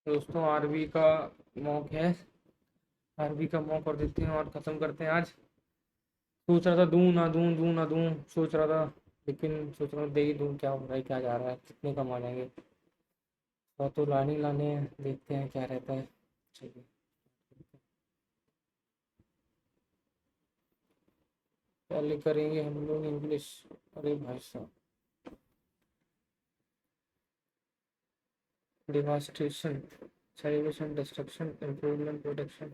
दोस्तों आरबी का मॉक है। आरबी का मॉक कर देते हैं और ख़त्म करते हैं आज। सोच रहा था दूं ना दूं, दूं ना दूं, सोच रहा था, लेकिन सोच रहा हूँ दे ही दूं। क्या हो रहा है, क्या जा रहा है, कितने कम आ जाएंगे। और तो लाने हैं, देखते हैं क्या रहता है। चलिए, पहले करेंगे हम लोग इंग्लिश। अरे भाई साहब, devastation, celebration, destruction, improvement, protection.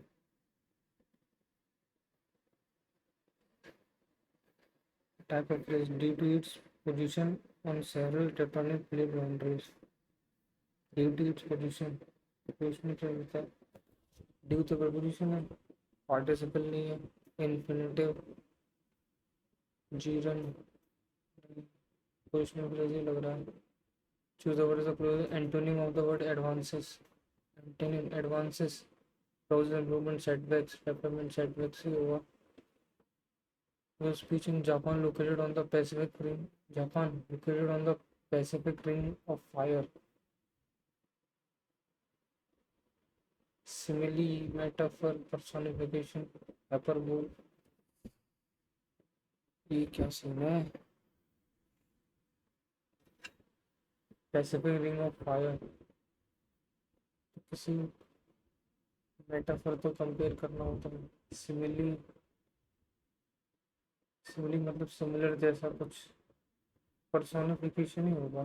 Type of place due to its position on several tectonic plate boundaries. Due to its position, position क्या होता है? ड्यू तो प्रपोजिशन है, पार्टिसिपल नहीं है। इन्फिनेटिव, जीरन, पोजिशनल फ्रेज ही लग रहा है। Choose the word is the antonym of the word advances. Antonym advances, pros improvement, setbacks, development, setbacks ही होगा। Speech in Japan located on the Pacific ring. Japan located on the Pacific ring of fire. Simile, metaphor, personification, hyperbole. ये क्या scene है? Pacific ring of fire, किसी metaphor तो compare करना होता है। सिमिली, सिमिली मतलब सिमिलर जैसा कुछ। पर्सोनिफिकेशन ही होगा।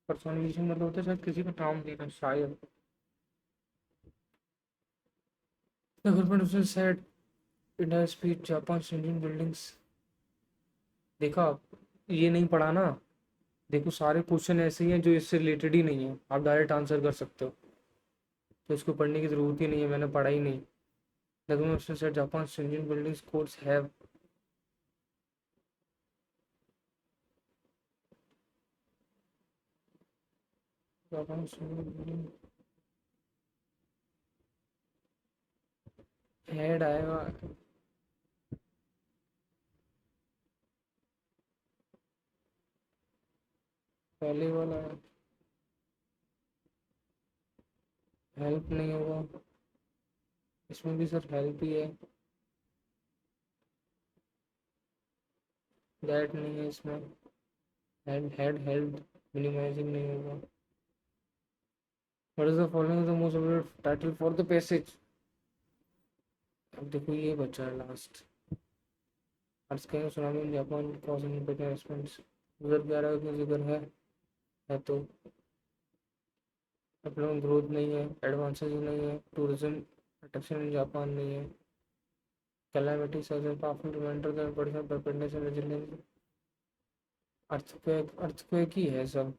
पर्सोनिफिकेशन मतलब होता है शायद किसी का नाम देना, शायद। The government official said in a speech Japan's Indian buildings। देखा आप? ये नहीं पढ़ा ना? देखो सारे क्वेश्चन ऐसे ही हैं जो इससे रिलेटेड ही नहीं है, आप डायरेक्ट आंसर कर सकते हो। तो इसको पढ़ने की जरूरत ही नहीं है, मैंने पढ़ा ही नहीं। The government official said Japan's Indian buildings codes have। Japan's Indian building head आएगा। पहले वाला हेल्प नहीं होगा। इसमें भी सर हेल्प ही है। दैट नहीं है इसमें। हेड हेड हेल्प, मिनिमाइजिंग नहीं होगा। What is the following the most appropriate title for the passage? अब देखो ये बचा है लास्ट। अर्थ के सुनामी जापान कॉजिंग रिस्पॉन्स। 2011 का जिक्र है तो अपना ग्रोथ नहीं है, एडवांसेस नहीं है, टूरिज्म अट्रैक्शन इन जापान नहीं है। Calamity such a powerful reminder that person preparedness and resilience. Earthquake ही है सब।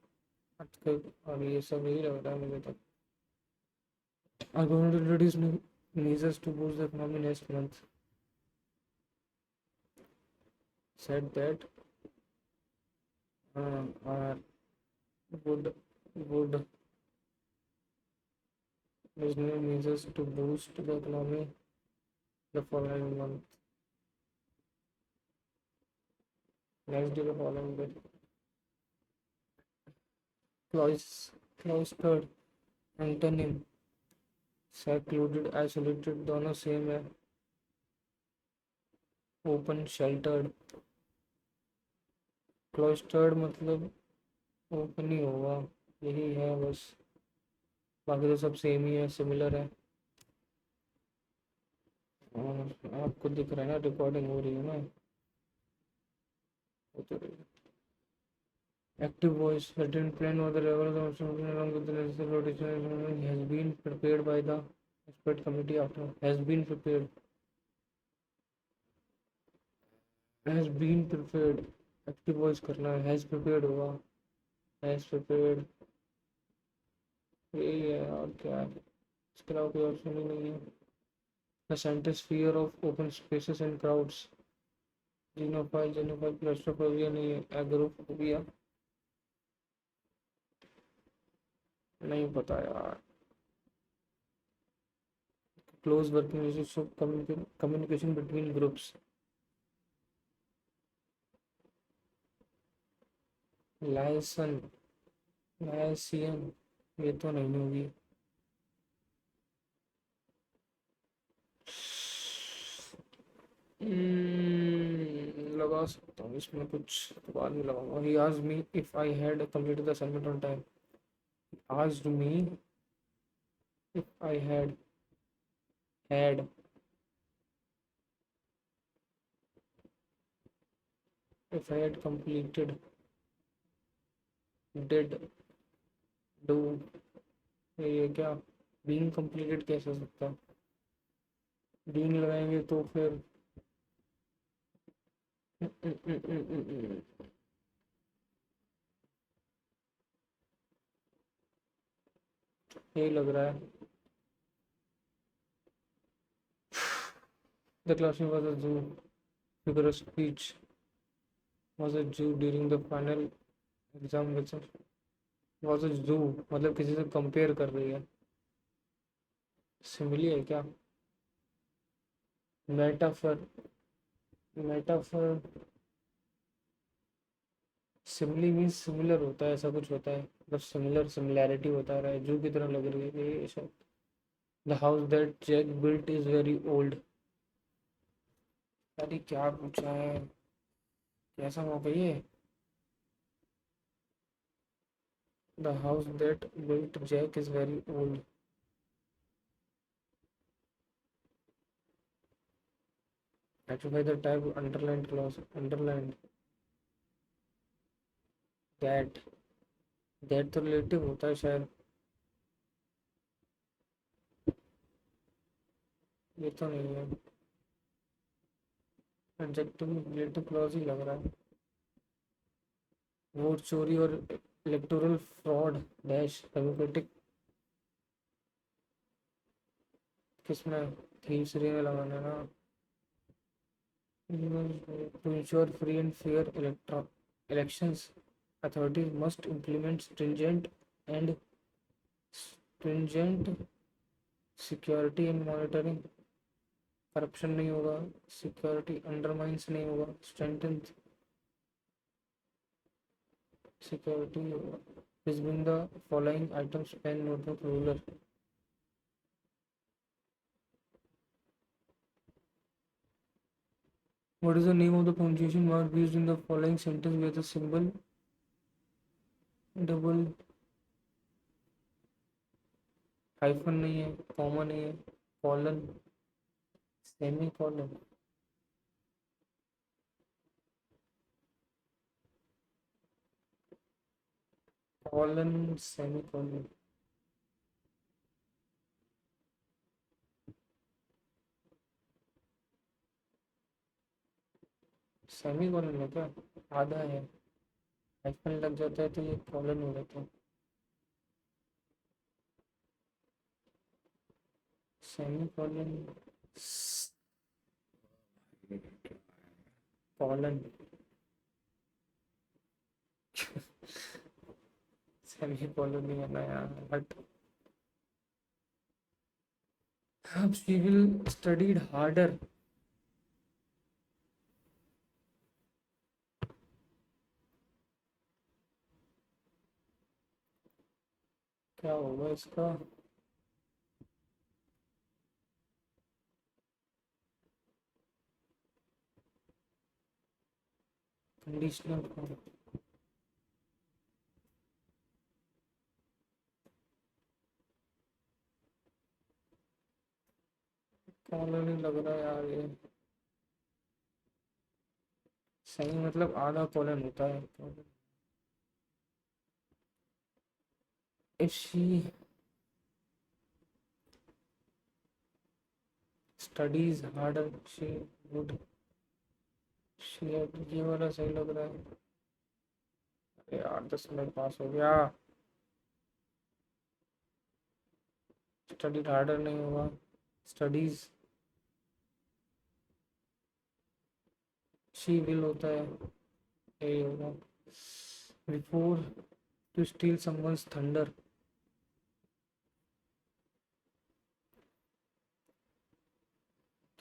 अर्थक्वेक और ये सब यही लग रहा है मुझे तो। Are going to introduce new measures to boost the economy next month. Said that are would use new measures to boost the economy the following month. Next day the following day. Clause cloistered, antonym, secluded, isolated, दोनों same है। Open, sheltered. Cloistered मतलब open ही होगा, यही है बस। बाकी तो सब सेम ही है, सिमिलर है। और आपको दिख रहा है ना, रिकॉर्डिंग हो रही है ना? वो तो active voice, certain plan or the level of obstruction along with the necessary protection has been prepared by the expert committee after has been prepared। active voice करना है, has prepared होगा। has prepared, यही है और क्या है, इसके अलावा कोई ऑप्शन ही नहीं है। the scientist fear of open spaces and crowds। Xenophile claustrophobia नहीं है। एग्रोफोबिया नहीं पता यार। Close working relationship, communication between groups. Liaison, liaison, ये तो नहीं होगी। लगा सकता हूँ इसमें कुछ, तो बाद में लगाऊंगा। ही asked me if I had completed the assignment on time. Asked me if I had if I had completed, did, do, ये क्या being completed कैसे हो सकता है? being लगाएंगे तो फिर यही लग रहा है। The classroom was a zoo. Figure of speech was a zoo during the final exam which was a zoo, मतलब किसी से कंपेयर कर रही है। सिमिली है क्या? Metaphor, metaphor, simile means similar होता है, ऐसा कुछ होता है, मतलब सिमिलर, सिमिलैरिटी होता है, जू की तरह लग रही है ये शायद। The house that Jack built is very old. अरे क्या पूछा है, कैसा मौका ये? The house that built Jack is very old. Rectify the type underlined clause, underlined that, that तो रिलेटिव होता है शायद, ये तो नहीं है। एडजेक्टिव रिलेटिव क्लॉज ही लग रहा है। वोट चोरी और इलेक्टोरल फ्रॉड डैश डेमोक्रेटिक, किसमें? तीसरे में लगाना ना। To ensure free and fair elections, authorities must implement stringent security and monitoring। Corruption नहीं होगा, सिक्योरिटी अंडरमाइंस नहीं होगा, स्ट्रेंथन सिक्योरिटी होगा। This being the following items pen notebook ruler. What is the name of the punctuation mark used in the following sentence where the symbol double hyphen नहीं है, comma नहीं है, colon, semi colon, colon, semi colon. Semi colon है क्या? आधा है, hyphen लग जाता है तो ये कॉलन हो जाता है। Semi colon, colon, semi colon नहीं आना यार, but she will studied harder। क्या होगा इसका? कंडीशनल फॉर्म, कॉलन ही लग रहा है यार ये। सही मतलब आधा कॉलन होता है। if she studies harder she would, she had, ये वाला सही लग रहा है। अरे यार 10 मिनट पास हो गया। स्टडीड हार्डर नहीं होगा, स्टडीज, शी विल होता है, यही होगा। Before, to steal someone's thunder,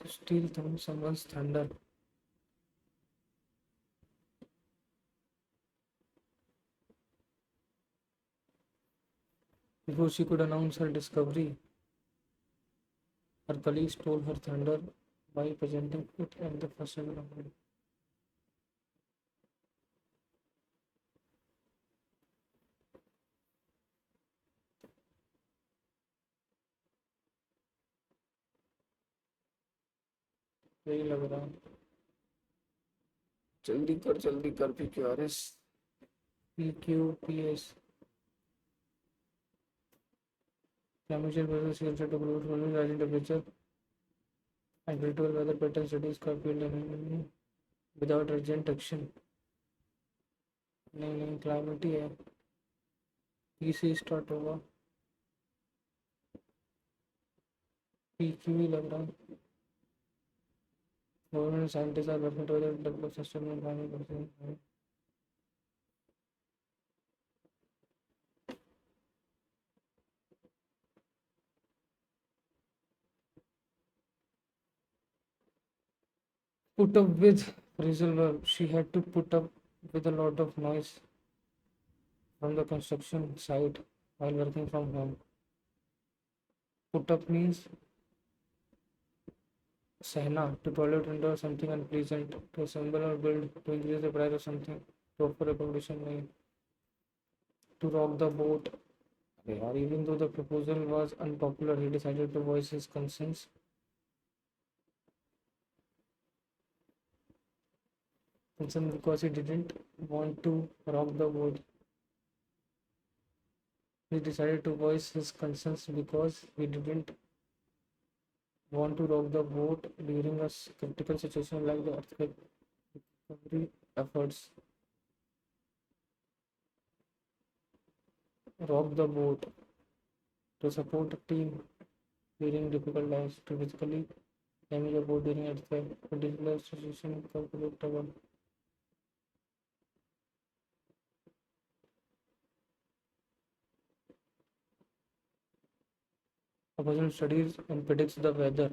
to steal someone's thunder, Before she could announce her discovery, her colleagues stole her thunder by presenting it at the first ever award. यही लग रहा है। जल्दी कर PQRS PQPS temperature versus shelter to global warming, rising temperature and critical weather pattern studies का field है without urgent action। नहीं climate ही है। पी से स्टार्ट होगा। PQ ही लग रहा है। Government scientist are working together to develop system in climate. Put up with phrasal verb. She had to put up with a lot of noise from the construction site while working from home. Put up means सहना, to tolerate endure something unpleasant, to assemble or build, to increase the price of something, to offer a publication name, to rock the boat. Or even though the proposal was unpopular, he decided to voice his concerns. Concern because he didn't want to rock the boat. He decided to voice his concerns because he didn't want to rock the boat during a critical situation like the earthquake recovery efforts. Rock the boat to support a team during difficult times, to physically damage a boat during earthquake, particular situation calculable. A person studies and predicts the weather.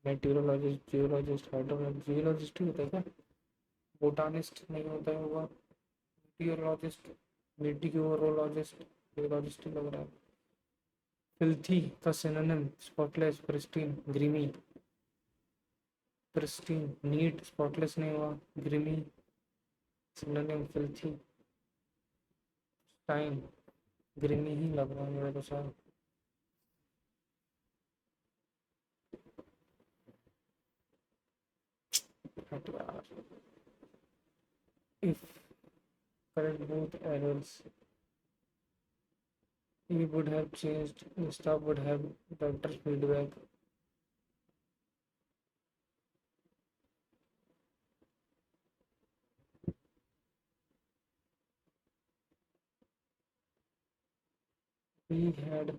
Meteorologist, geologist, hydrologist, geologist ही होता है क्या? Botanist नहीं होता है होगा। मेटीरियोलॉजिस्ट, मेटीरियोलॉजिस्ट, geologist ही लग रहा है। फिल्थी का synonym spotless, pristine, grimy. Pristine neat, spotless नहीं हुआ, grimy synonym filthy. Time grimy ही लग रहा है मेरे को शायद। If correct both errors, he would have changed, the staff would have better feedback. We had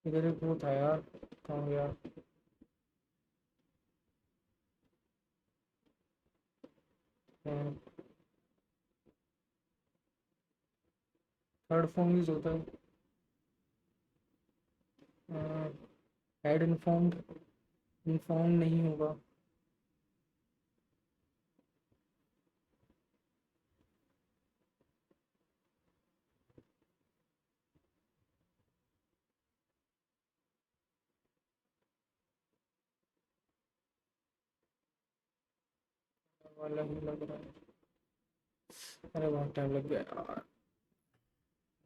इधर एक वो था यार, कहाँ गया? थर्ड फॉर्म यूज होता है। एड इन्फॉर्म्ड, इन्फॉर्म नहीं होगा। वाला ही लग रहा है। अरे बहुत टाइम लग गया यार,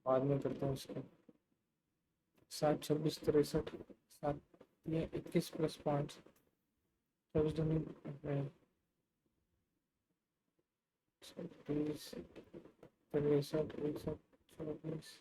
बाद में करता हूँ इसको। 7 26 63 सात, ये 21 + 5 24 दूनी 36 63 61 24।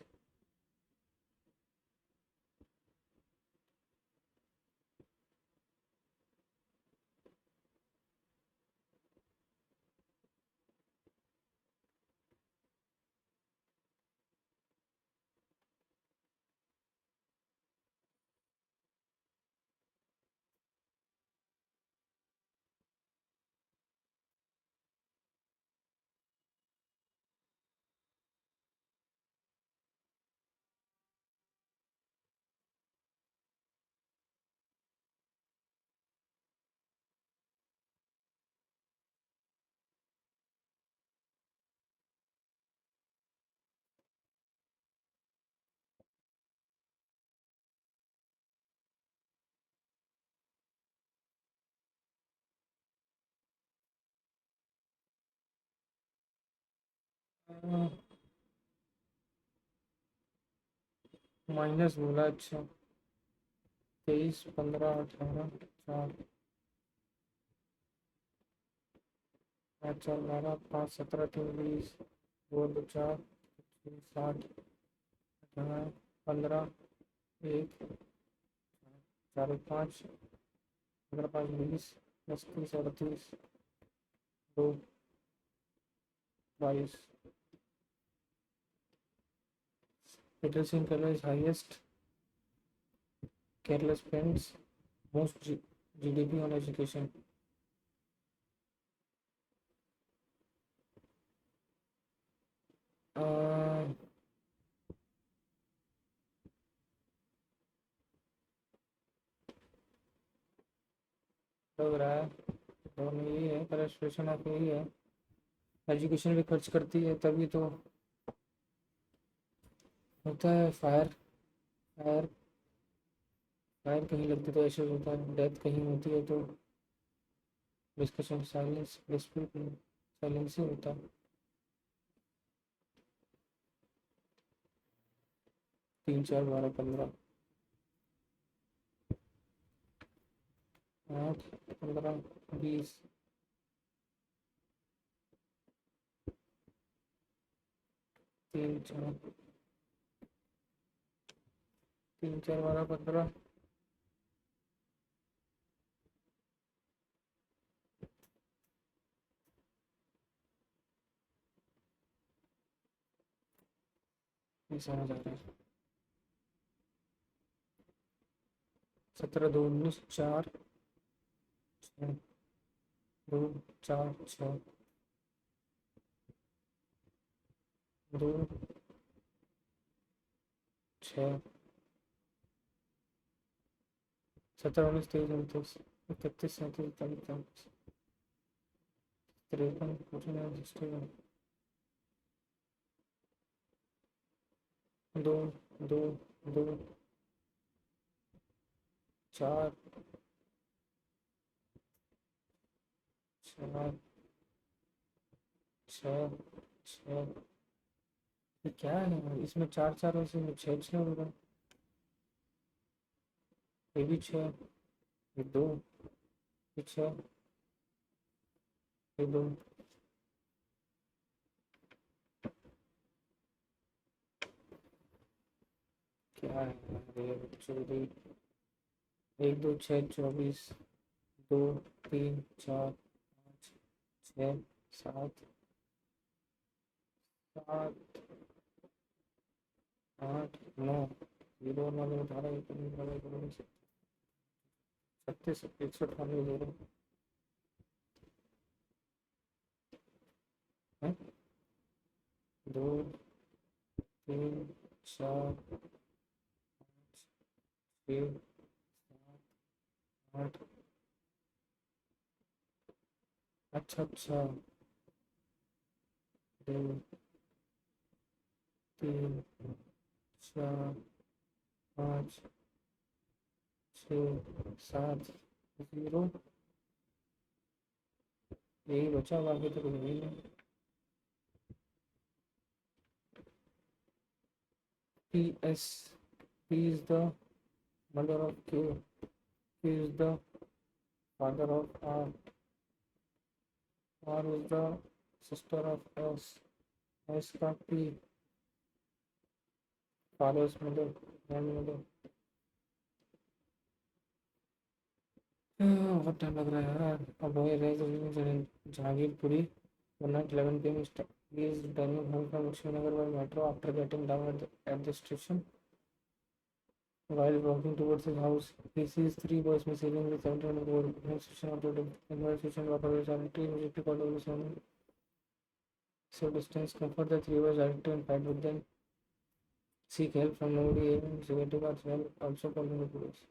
माइनस बोला, अच्छा। 23, 15, 18, 4, 5, 4, 12, 5, 17, 3, 20, 2, 2, 4, 60, 18, 15, 1, 4, 5, 15, 5, 20, 10, 30, 38, 2, 22। Peterson color is highest. Careless spends most GDP on education. uh, लग रहा है दोनों यही है, करस्ट्रेशन ऑफ यही है। एजुकेशन भी खर्च करती है तभी तो होता है। फायर फायर फायर कहीं लगती तो ऐसे होता है, डेथ कहीं होती है तो डिस्कशन साइलेंस डिस्प्यूट साइलेंस ही होता है। 3, 4, 12, 15, 8, 15, 20, 3, 4, 3, 4, 12, 15, ये समझ आ रहा है। 17, 2, 19, 4, 6, 2, 4, 6, 2, 6, 17, 19, 23, 29, 31, 37, 38, 53, 54, 61, 2, 2, 2, 4, 4, 6, 6। ये क्या है इसमें? 4, 4 और इसमें 6, 6 होगा। ये भी 6, ये 2, ये 6, ये 2। क्या है ये? 24, 1, 2, 6, 24, 2, 3, 4, 5, 6, 7, 7, 8, 9, 0, 9, 18, 19, 20, 36, 198, 0 है। 2, 3, 4, 6, 8। अच्छा अच्छा। 2, 3, 4, 5, 6, 7, 0। यही बचा, बाकी तो कुछ भी नहीं। P S P is the mother of Q. Q is the father of R. R is the sister of S. S का P father's mother, grandmother। बहुत टाइम लग रहा है यार। अब वही रह Jahangirpuri 111 p.m. He is driving home from Srinagar by metro after getting down at the station. While walking towards his house, he sees three boys sailing with 71 aboard. Station uploaded. Conversation walk away silently, immediately called over someone. So distance, comfort the three boys directly and fight with them. Seek help from nobody, even security guards help, also calling the police.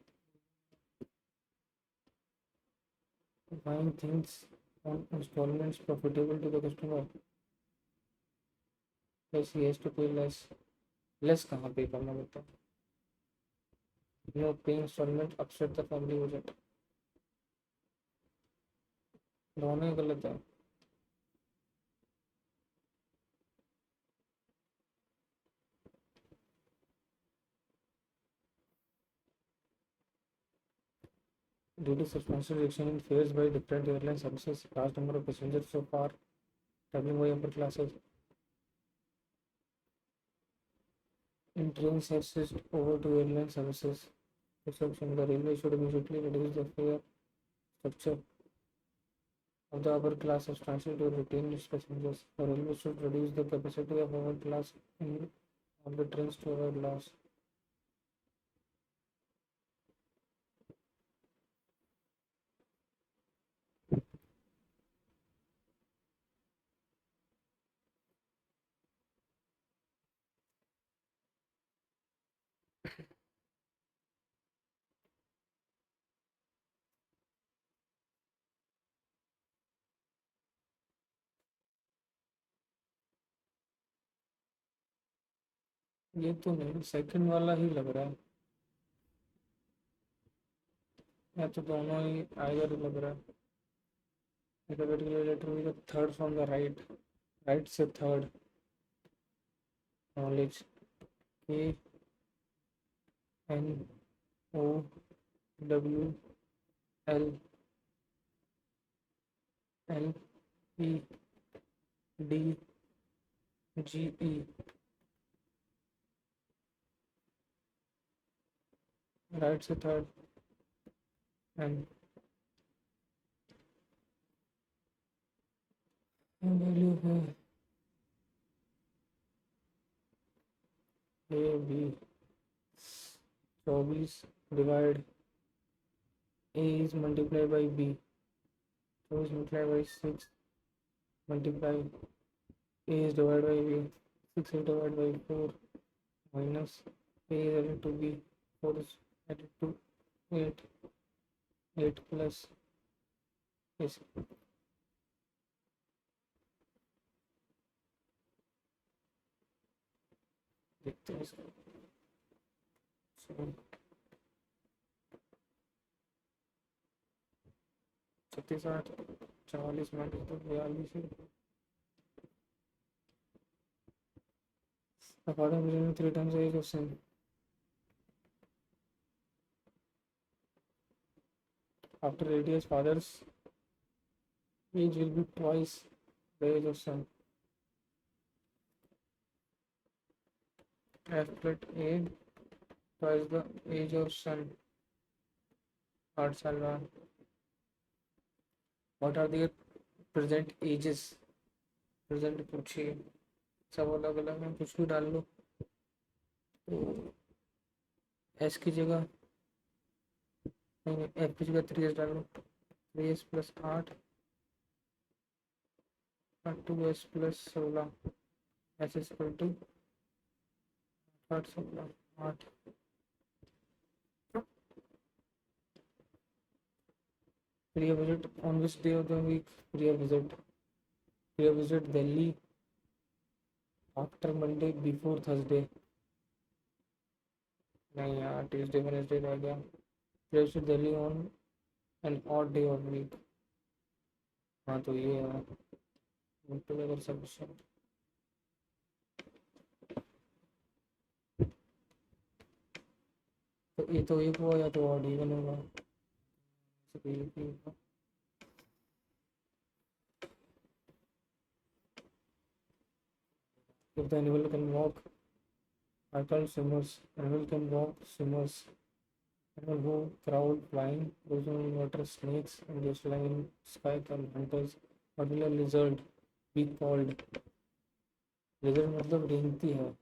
Buying things on installments profitable to the customer. Plus he has to pay less. Less कहाँ पे करना पड़ता? No paying installment upset the family budget. दोनों ही गलत है। Due to substantial reduction in fares by different airline services, large number of passengers so far traveling by upper classes in trains have switched over to airline services. Reception: the railway should immediately reduce the fare structure of the upper class substantially to retain its passengers. The railway should reduce the capacity of upper class in on the trains to avoid loss. ये तो नहीं, second वाला ही लग रहा है, या तो दोनों ही आइदर ही लग रहा है. The particular letter is the third from the right. Right से third. Knowledge. K N O W L L E D G E. Right से third. And value है A B 24 divide A is multiplied by B. 24 multiplied by 6 multiply A is divided by B. 6 is divided by 4 minus A is added to B. 4 is added to 8. 8 plus is देखते हैं इसको. So, 36 8 44 minus तो 42 है. The father between 3 times the age of son. After 8 years, father's age will be twice the age of son. F plus A twice the age of son. 8 साल बाद. What are their present ages? Present पूछिए, सब अलग अलग है, कुछ भी डाल लो. तो S की जगह नहीं, F की जगह 3S डाल लो. 3S plus 8 2S plus 16 S is equal to 8 16 8. Priya visit on which day of the week? Priya visit Delhi after Monday before Thursday. नहीं यार, Tuesday Wednesday रह गया. Priya visit Delhi on an odd day of week. हाँ तो ये है together sufficient. तो ये तो एक हुआ या तो odd even होगा. तो ये एक ही होगा. If the animal can walk, I call swimmers. Animal can walk, swimmers. Animal who crawl, flying, those in water, snakes, and those flying in sky can hunters. What will a lizard be called? Lizard मतलब रेंगती है.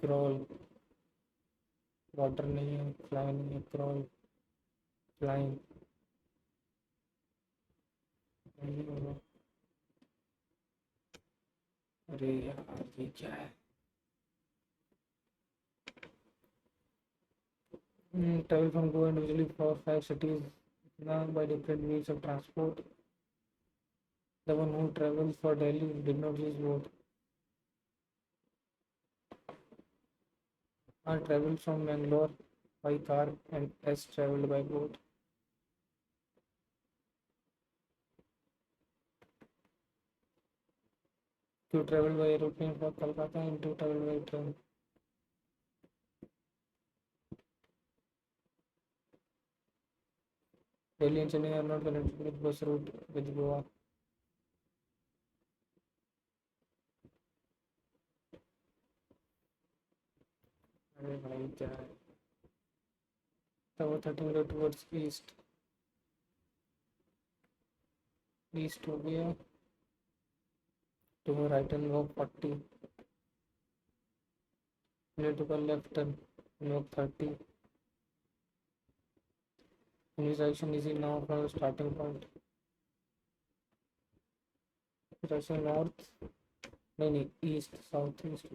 Crawl, water नहीं है, fly नहीं है, crawl, flying. नहीं होगा. अरे यार ये क्या है? Travel from Goa individually for 5 cities now by different means of transport. The one who travels for Delhi did not use boat. I traveled from Bangalore by car and S traveled by boat. Q traveled by aeroplane for Kolkata and 2 traveled by train. Delhi and Chennai are not connected with bus route with Goa. अरे भाई क्या है? Tower 13 go towards east. East हो गया. To the right and walk 40. Need to go left and walk 30. This direction is now from the starting point. Direction north. नहीं east south east.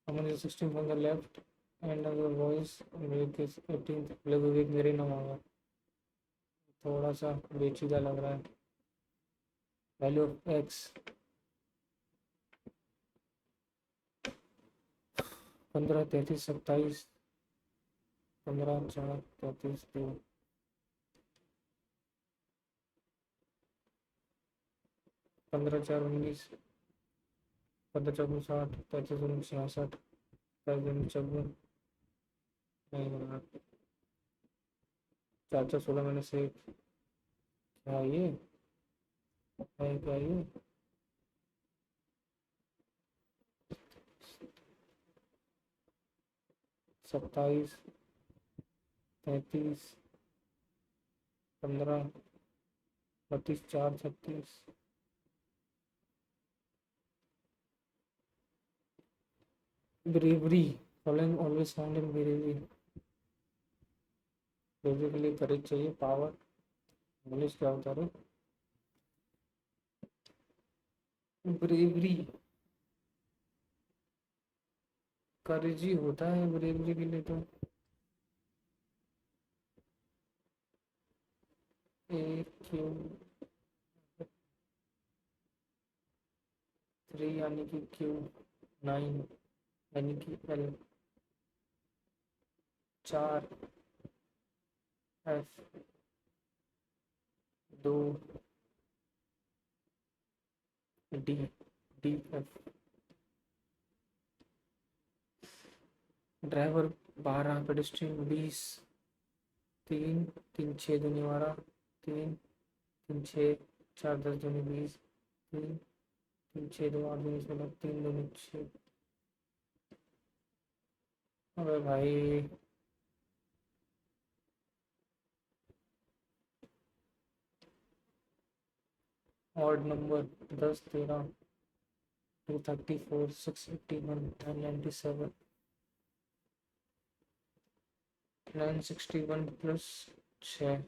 I'm on the 16 from the left and the voice Vivek is 18th. Vivek मेरे नाम आ गया. थोड़ा सा बेचीदा लग रहा है. Value of x 15 33 27 15 4 33 2 15 4 19 15 4 60 35 66 35 54 नहीं बना 4 4 16 मैंने से क्या ये है क्या ये 27 33 15 32 4 36 bravery following always found in bravery bravery के लिए करेज चाहिए पावर इंग्लिश क्या होता है ब्रेवरी करेज ही होता है ब्रेवरी के लिए तो ए क्यू 3 यानी कि क्यू 9 यानी कि L 4 F 2 D D F driver 12 pedestrian 20 3 3 6 दूनी 12 3 3 6 4 10 दूनी 20 3 3 6 2 8 दूनी 16 3 दूनी 6 अबे भाई ऑड नंबर 10 13 234 681 997 961 प्लस 6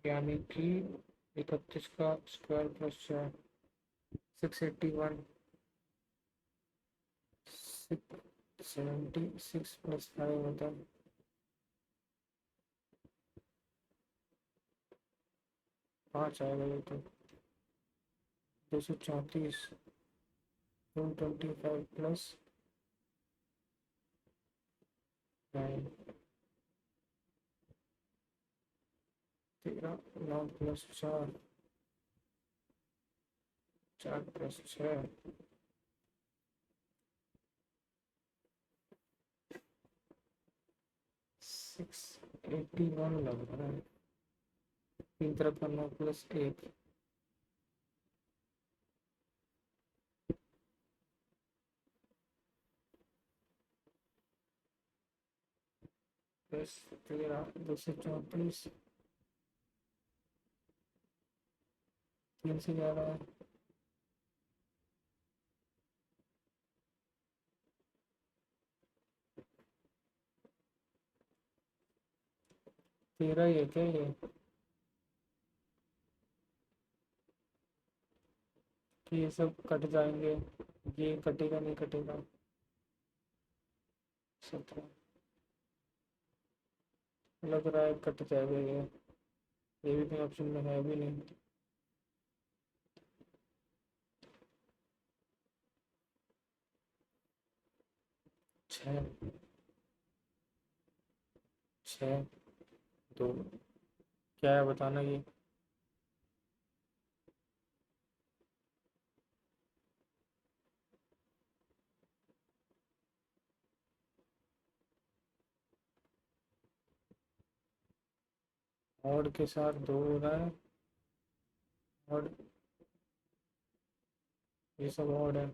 यानी कि 31 का स्क्वायर प्लस 6 681 76 प्लस 5 होता है 5 आएगा ये तो 234 225 प्लस 9 13 9 प्लस 4 4 प्लस 6 681 लग रहा है 3 तरफ का 9 प्लस 1 प्लस 13 234 3 से जा रहा है 13 ये क्या ये कि ये सब कट जाएंगे ये कटेगा नहीं कटेगा 17 लग रहा है कट जाएगा ये भी कोई ऑप्शन में है भी नहीं 6 6 2 क्या है बताना ये ऑड के साथ 2 हो रहा है। ऑड, ये सब ऑड है,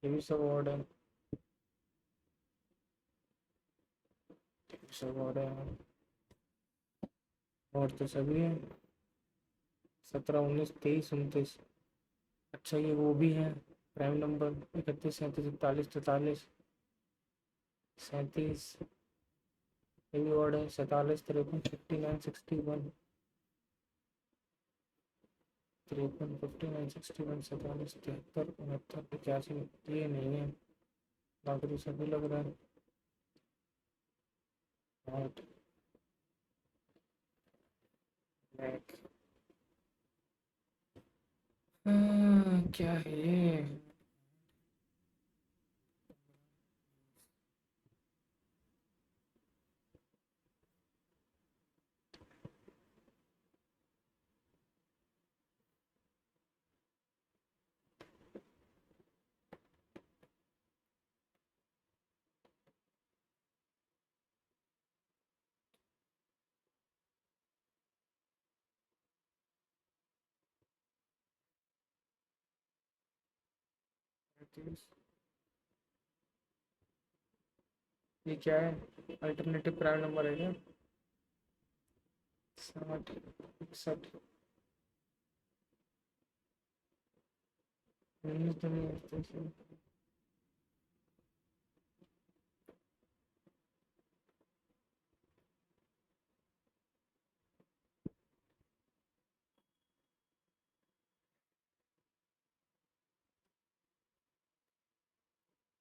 ये भी सब ऑड है, ये भी सब ऑड है। ऑड तो सभी है। 17, 19, 23, 29। अच्छा ये वो भी है प्राइम नंबर। 31, 37, 41, 43, 37, ये भी ऑड है। 47, 53, 59, 61, 53, 59, 61, 47, 73, 69, 85, ये नहीं है। बाकी सभी लग रहा है। ऑड, ब्लैक, क्या है ये? ये क्या है? अल्टरनेटिव प्राइम नंबर है क्या? 60, 61, 19,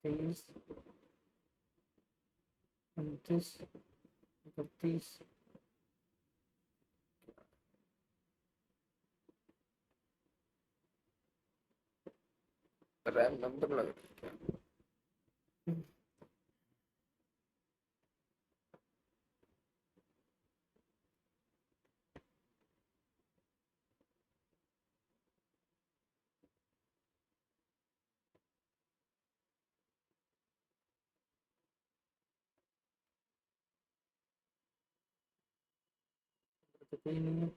23, 29, 31। रैम नंबर लग रहा है क्या? तो कोई नहीं है।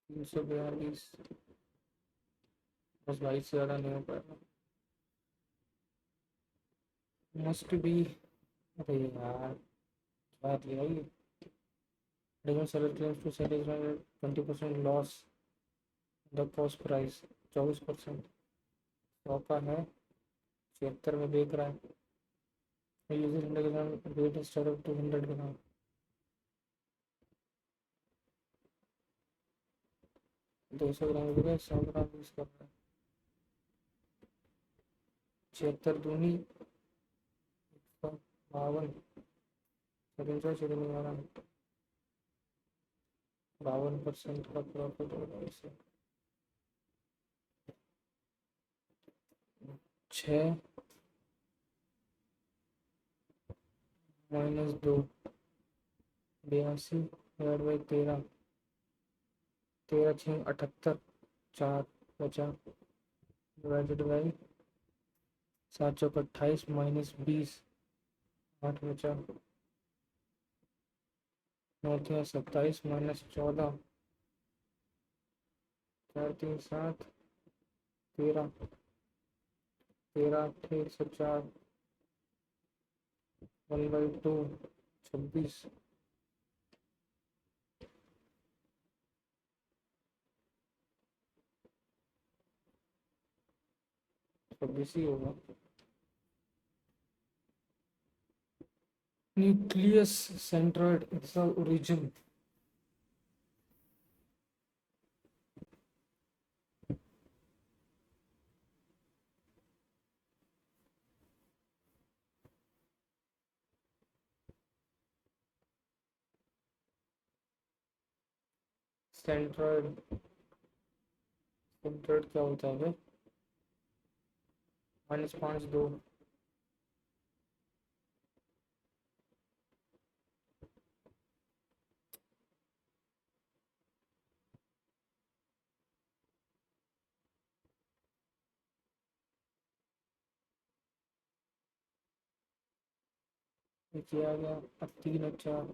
तीन सौ बयालीस, बस 22 से ज़्यादा नहीं हो पाएगा। Must be. अरे यार, क्या दिया ये? Diamond seller claims to sell is 20% loss the cost price. 24%। 100 का है, 76 में बेच रहा है। User indication weight instead of 200 gram. 200 gram की जगह 100 ग्राम यूज कर रहा है। 76 दूनी 52, 52% का प्रॉफिट होगा इसे। 6 -2, 82 डिवाइड बाई 13, 13 6 78, 4 बचा, डिवाइडेड बाई 7 चौक 28 -20, 8 बचा, 9 3 27 -14, 4 3 7, 13, 13 8 104, 1/2, 26। छब्बीस ही होगा। Nucleus centroid is the origin. Centroid 100 क्या होता है? -5 2। ये आ गया अब 3 और 4।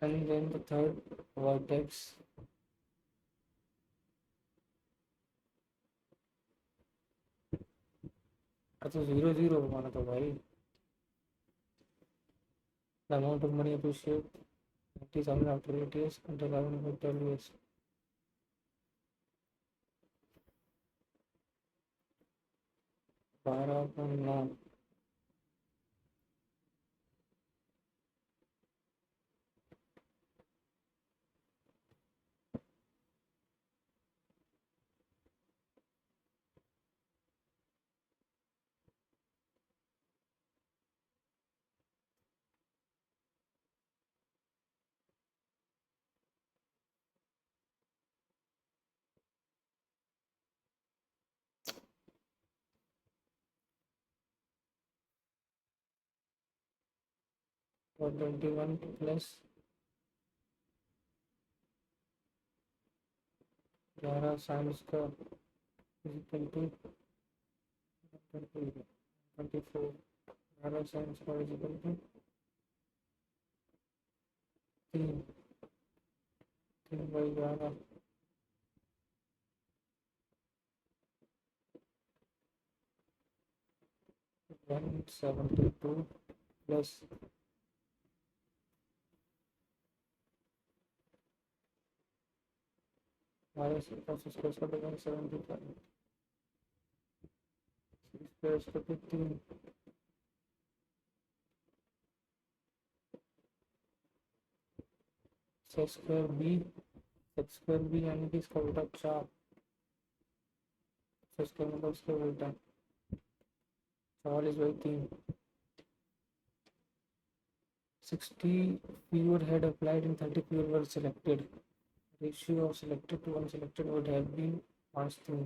And then the third vertex, तो 0 0 माना तो भाई। The amount of money appreciated 90,000 after 8 years until 11 for 12 years. बारह पॉइंट नौ। और 21 प्लस 11 साइंस का इक्वल टू 24। 11 साइंस का इक्वल टू 3। 3/11 172 प्लस -175 3। x² यानी कि इसका उल्टा 4। x² मतलब इसका उल्टा 44/3। 60 fewer had applied and 30 fewer were selected. Ratio of selected to unselected would have been 5:3.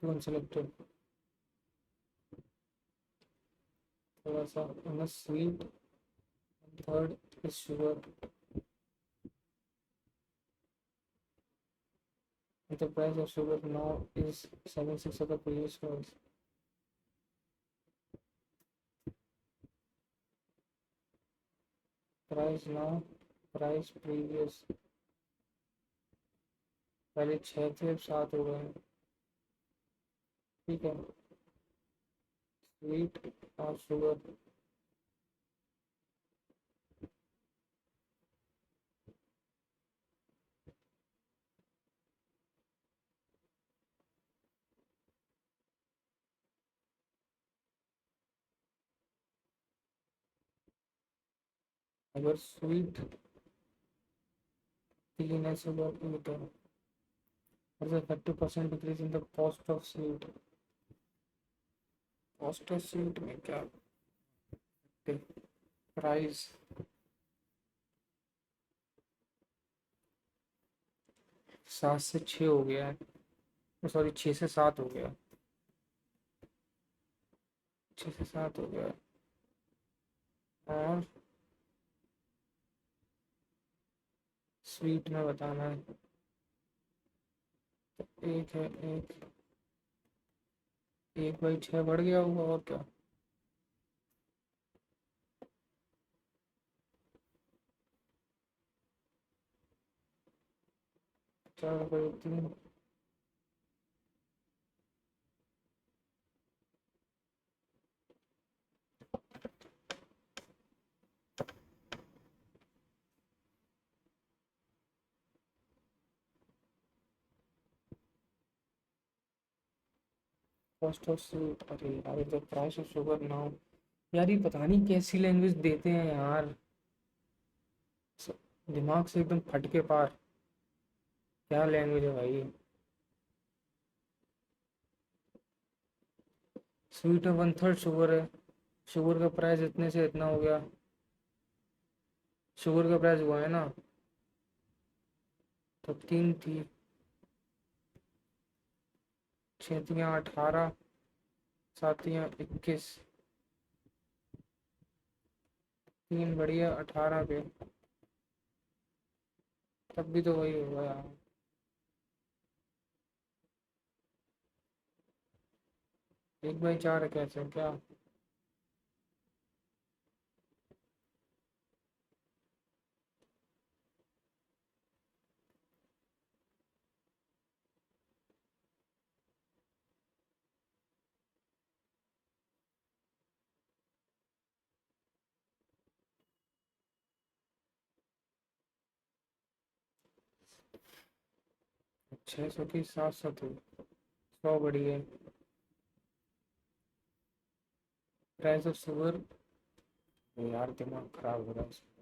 To unselected थोड़ा सा sweet, third is sugar. The price of sugar now is 7/6 of the previous price. Price now, price previous। पहले 6 थे अब 7 हो गए हैं। ठीक है, स्वीट और शुगर। अगर स्वीट 3 है, शुगर 8 है, there's a 30% decrease in the cost of sweet। Cost of sweet में क्या प्राइस? 7 से 6 हो गया है, सॉरी 6 से 7 हो गया। 6 से 7 हो गया। और स्वीट में बताना है तो एक है, 1/6 बढ़ गया होगा और क्या। 4/3। कॉस्ट ऑफ स्वीट, अरे यार the price of sugar now. यार ये पता नहीं कैसी लैंग्वेज देते हैं यार, दिमाग से एकदम फट के पार। क्या लैंग्वेज है भाई। स्वीट है 1/3 शुगर है। शुगर का प्राइस इतने से इतना हो गया। शुगर का प्राइस हुआ है ना, तो 3 थी, 6 × 18, 7 × 21, 3 बढ़िया 18 पे। तब भी तो वही होगा यार। 1/4 है कैसे क्या। 600 की 700 थी, 100 बढ़ी है। प्राइस ऑफ शुगर, यार दिमाग खराब हो रहा है इसमें।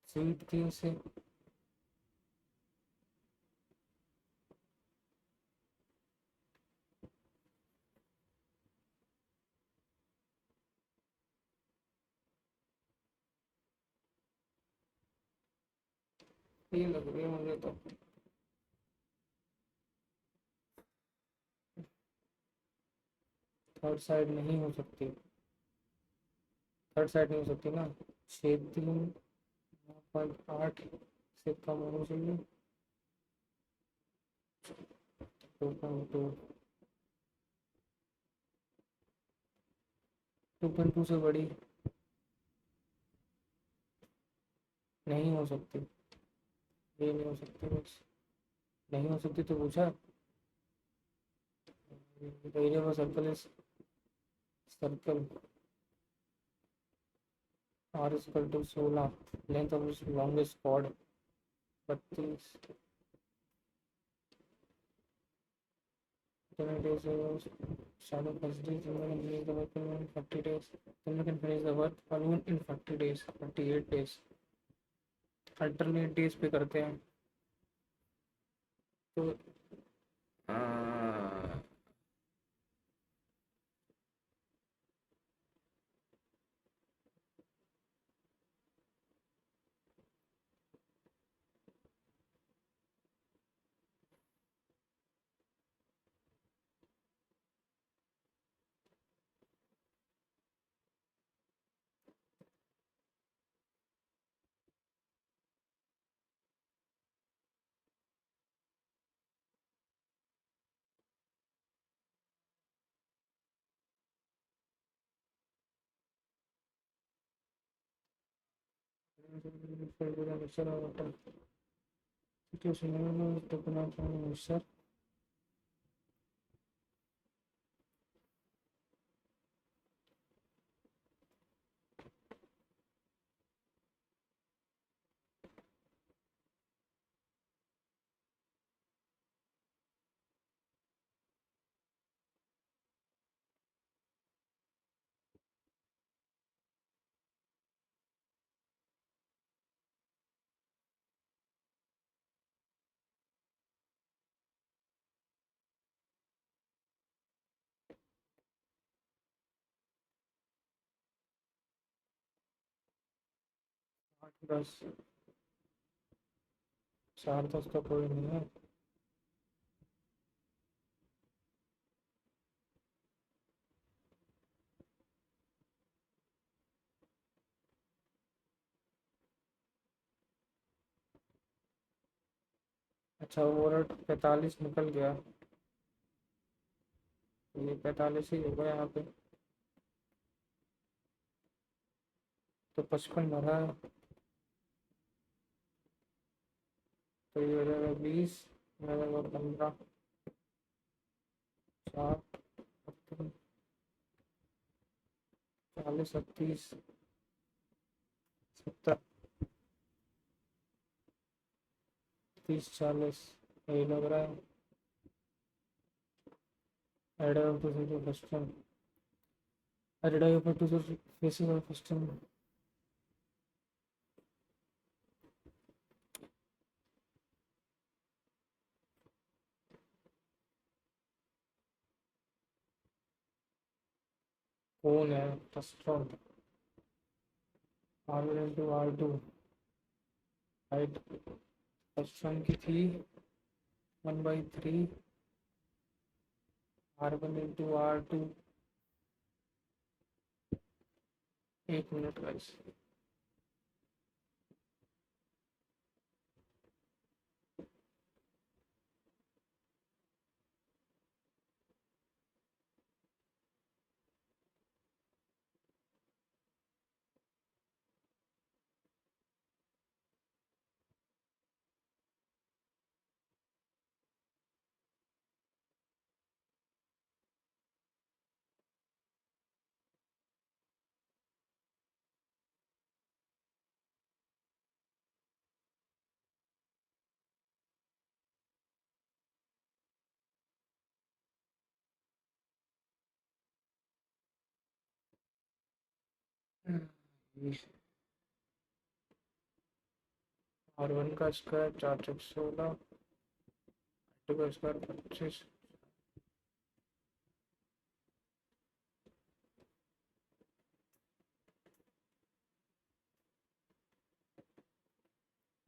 स्वीट 3 से। ये लग रही है मुझे तो। थर्ड साइड नहीं हो सकती, थर्ड साइड नहीं हो सकती ना। 6 3 9.8 से कम होनी चाहिए। 2.2, 2.2 से बड़ी नहीं हो सकती। ये नहीं हो सकती बस, नहीं हो सकती तो पूछा। Area of circle is, circle r is equal to 16, length of longest chord 32, days shadow first days, then finish the work in 40 days, then we can finish the work alone in 40 days, 48 days। Alternate days पे करते हैं तो आ, sir आठ दस, 4 10 तो कोई नहीं है। अच्छा ओवर 45 निकल गया। ये 45 ही होगा यहाँ पे। तो 55 भरा है, तो ये हो जाएगा 20, हो जाएगा 15, 60, 40, 38, 70, 30, 40, यही लग रहा है। Add up to the question. Add up to the faces of question. कौन है टेस्टोन? R1 into R2, right. टेस्टोन की थी 1/3 R1 into R2। 1 minute guys. R1 का स्क्वायर 416, R2 का स्क्वायर 25।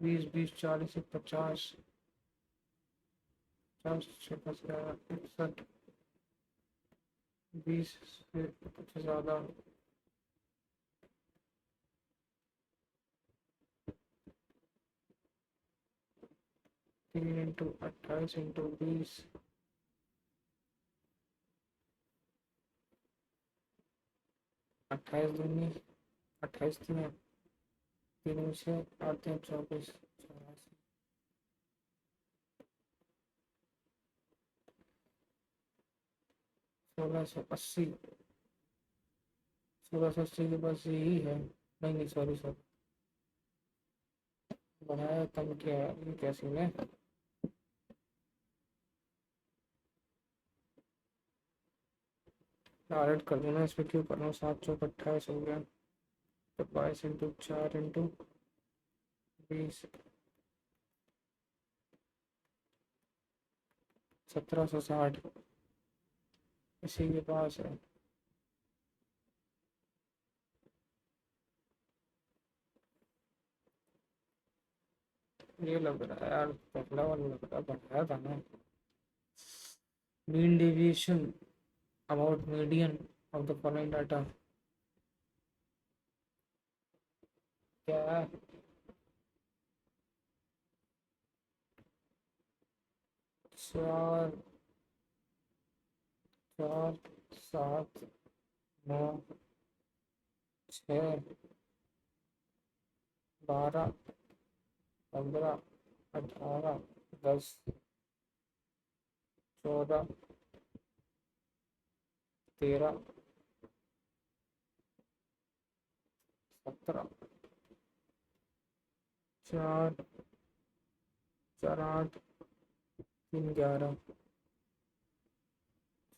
20, 20, 40, 50, 50 6 का स्क्वायर 61, 20 से कुछ ज़्यादा, 3 इंटू 28 इंटू 20, 28 दूनी 28 तीन, 3 से आते हैं 24, 84, 1680। 1680 के पास यही है। नहीं नहीं, सॉरी सॉरी, बढ़ाया कम किया है, ये क्या सीन है? डायरेक्ट कर दूँ ना, इस पर क्यों कर रहा हूँ? 7 चौक 28 हो गया, तो 22 इंटू 4 इंटू 20, 1760 इसी के पास है। ये लग रहा है यार, पहला वाला लग रहा है, बढ़ाया था ना। Mean deviation about median of the following data, क्या है? 4, 4, 7, 9, 6, 12, 15, 18, 10, 14, 13, 17, 4, 4, 8, 3, 11,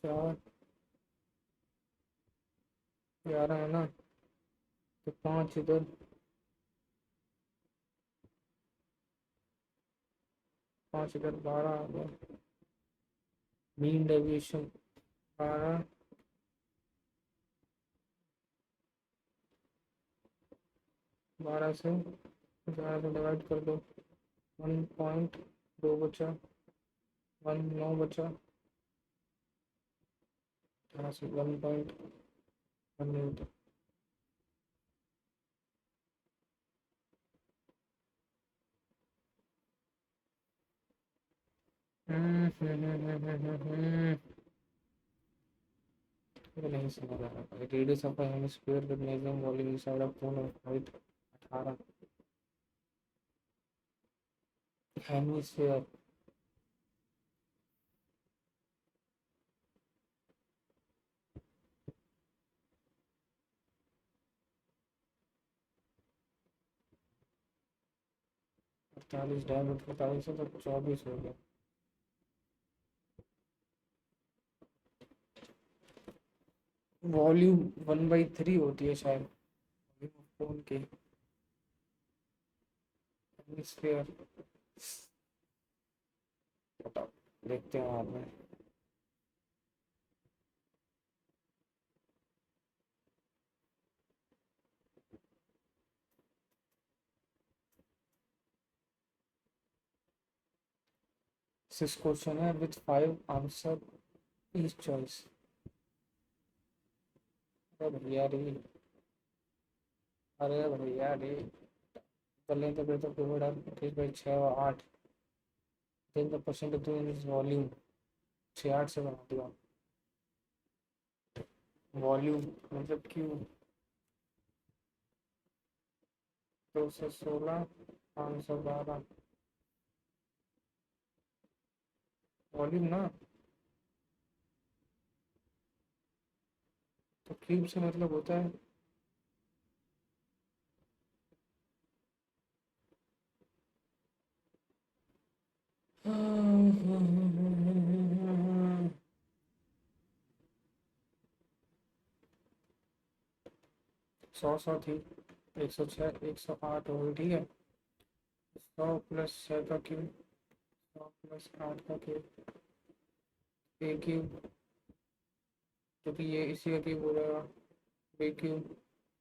4, 11 है ना, तो 5 इधर, 5 इधर, 12 आ गया। मीन डेविएशन 12, 12 से 11 से डिवाइड कर दो, 1.2 बचा, 9 बचा, 18 से 1.18। ये नहीं समझ आ रहा। Radius of hemisphere with maximum volume inside of cone of height 18 hemisphere. 48 diameter 45 से तो 24 हो गया। वॉल्यूम 1/3 होती है शायद वॉल्यूम ऑफ कोन की। हेमिस्फीयर बताओ, देखते हैं बाद में। सिक्स क्वेश्चन है विथ 5 आंसर ईच चॉइस। अरे भैया रे, अरे भैया रे, पहले तो फिर तो कोविड और 25/6 और 8। Then the percent of the volume 6 8 से बना दिया। वॉल्यूम मतलब क्यों, 216 512 वॉल्यूम ना, तो क्यूब से मतलब होता है। सौ सौ थी, 106 108 हो गई, ठीक है। 100 + 6 का क्यूब, 100 + 8 का क्यूब, ए क्यूब, जो कि ये इसी का क्यूब हो जाएगा, बी क्यूब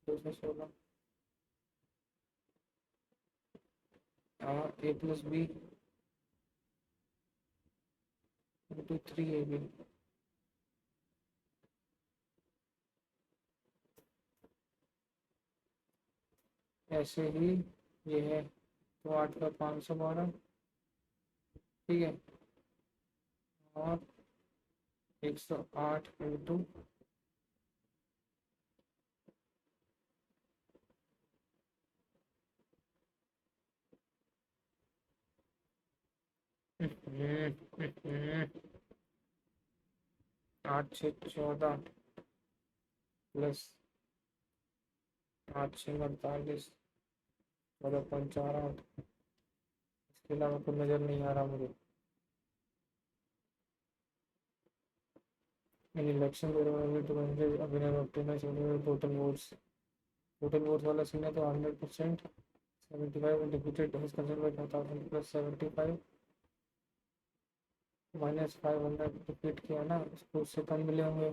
216। हाँ, A + B × 3AB। ऐसे ही ये है, तो 8 का 512, ठीक है। और 108 × हम्म, 8 6 14 प्लस 8 6 48, 14.48। इसके अलावा कुछ नज़र नहीं आ रहा मुझे। In election Abhinav optimise total votes, total votes वाला सीन है तो 100%। 75 deputed house concern by 1000 + 75 -500 repeat किया ना, उसको उससे कम मिले होंगे।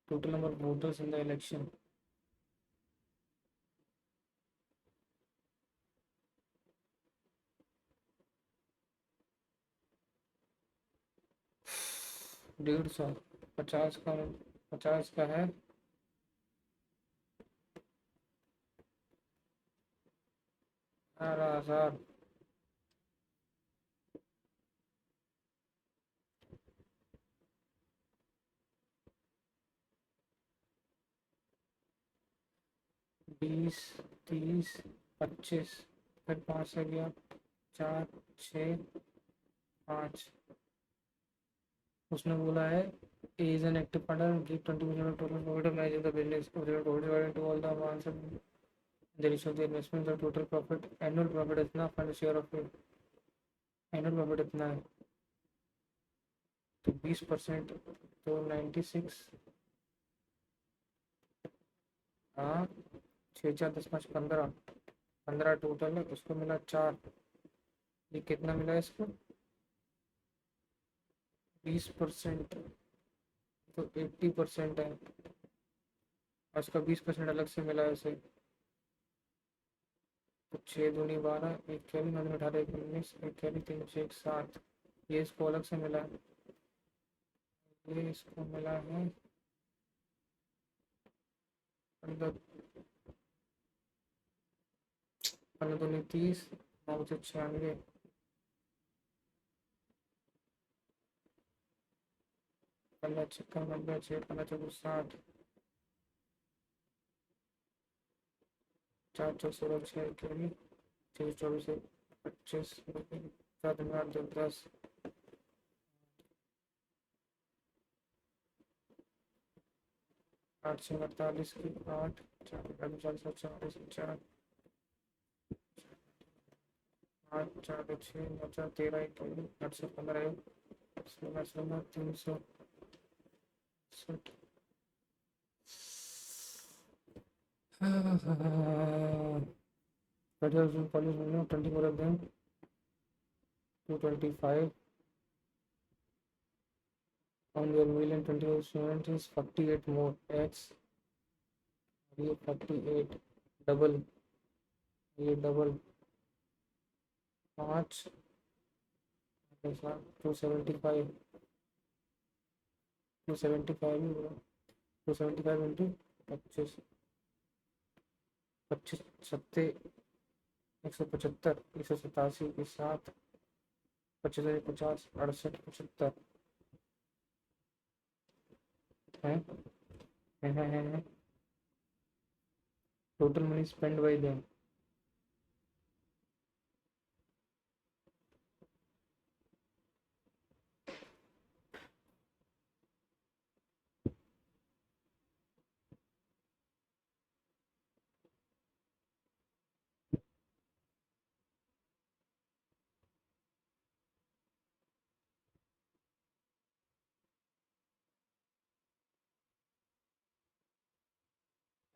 Total number of voters in the election, डेढ़ सौ। 50 का, 50 का है 18,000। 20 30 25, फिर 5 से गया, 4 6 5। उसने बोला है A is an active partner and keep 20% of total profit of managing the business. If the profit divided into all the amounts and the ratio of the investment, the total profit, annual profit इतना, fund share of annual profit इतना है, तो 20% तो 96। हाँ, 6 4 10 5 15, 15 total है, उसको मिला 4। ये कितना मिला इसको, 20%, तो 80% है, और उसका 20% अलग से मिला है उसे। तो 6 दूनी 12, एक कैरी 9 18 1 19, एक कैरी 3 6 7। ये इसको अलग से मिला है, ये इसको मिला है 15 15 दूनी 30, 9 96, 15 छक्का 90 6 15 24 60 4 4 16 6 24 24 24 25 7 8 2 10 8 6 48 की 8 4 40 40 4 8 4 6 9 4 13 21 8 से 15 16 16 300 20 more of them 225 on your million 28 students is 48 more x ये 48 डबल ये डबल 5 275 275 ही होगा 275 इंटू 25 25 सत्ते 175 187 के साथ 25 50 68 75 है total money spent by them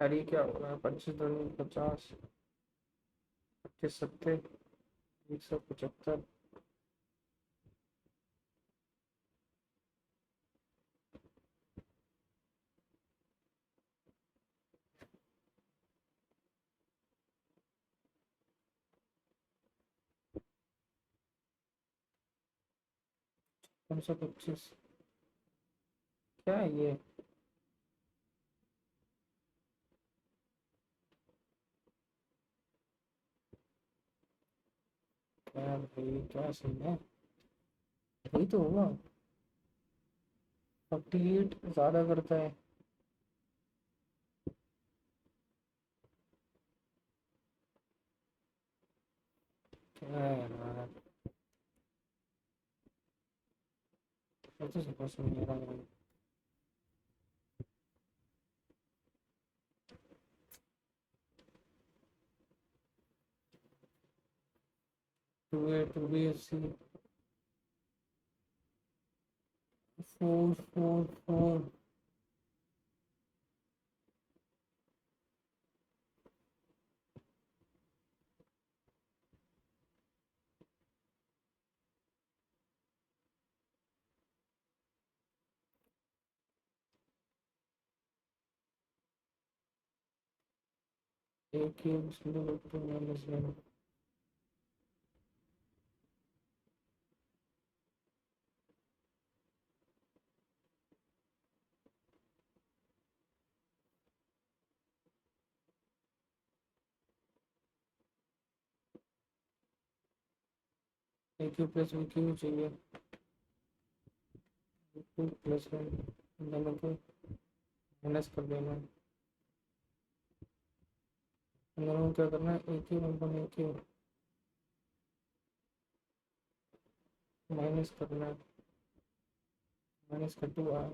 अरे क्या हो रहा है 25 दूनी 50 25 सत्ते 175 525 क्या है ये क्या भाई क्या सही है वही तो होगा 48 ज़्यादा करता है क्या है यार तो समझ नहीं आ रहा 2A 2B 4 4 4 एक ही माइनस ए क्यू प्लस बी क्यू चाहिए क्यू प्लस दोनों को माइनस कर देना दोनों को क्या करना है एक ही वन एक ही माइनस करना है माइनस कर two r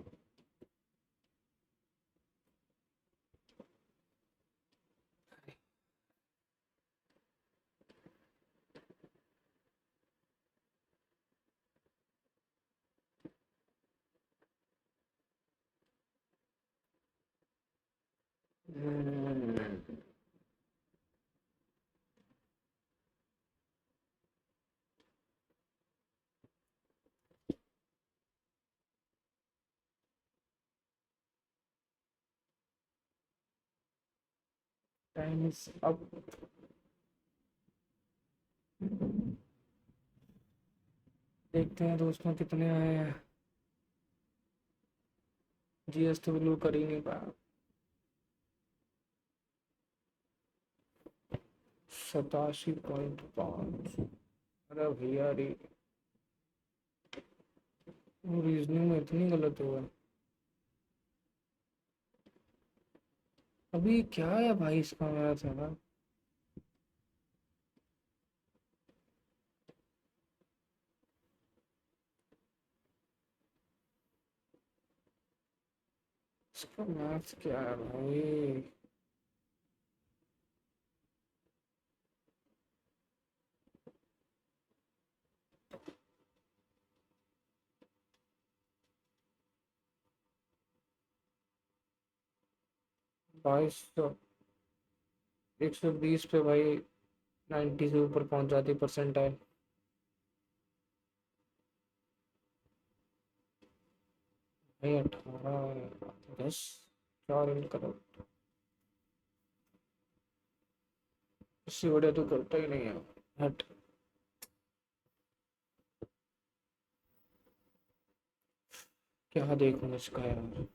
time is up देखते हैं दोस्तों कितने आए हैं GSW कर ही नहीं पाया 87.5 अरे भैया रीजनिंग में इतनी गलत हुआ है अभी क्या है भाई इसका मैथ है ना। इसका मैथ क्या है भाई। 2200, 120 पे भाई 90 से ऊपर पहुंच जाती परसेंटाइल। भाई 18, 10, 4 इंट करो। इससे बढ़िया तो करता ही नहीं है। हट। क्या देखूं इसका यार।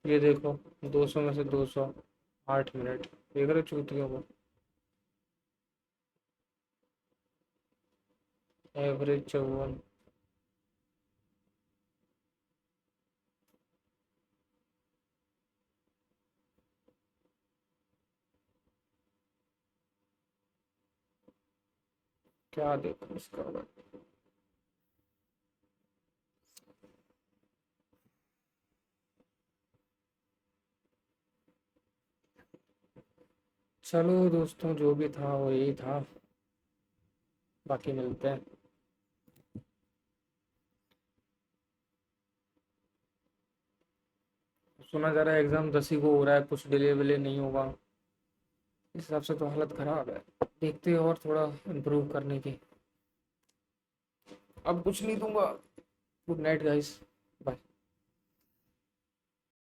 ये देखो, 200 में से 200, 8 मिनट। देख रहे चूतिया को। एवरेज 54। क्या देखूं इसका भाई। चलो दोस्तों, जो भी था वो यही था। बाकी मिलते हैं। सुना जा रहा है एग्जाम 10 ही को हो रहा है, कुछ डिले विले नहीं होगा। इस हिसाब से तो हालत खराब है। देखते हैं और थोड़ा इम्प्रूव करने की। अब कुछ नहीं दूंगा। Good night guys. बाय।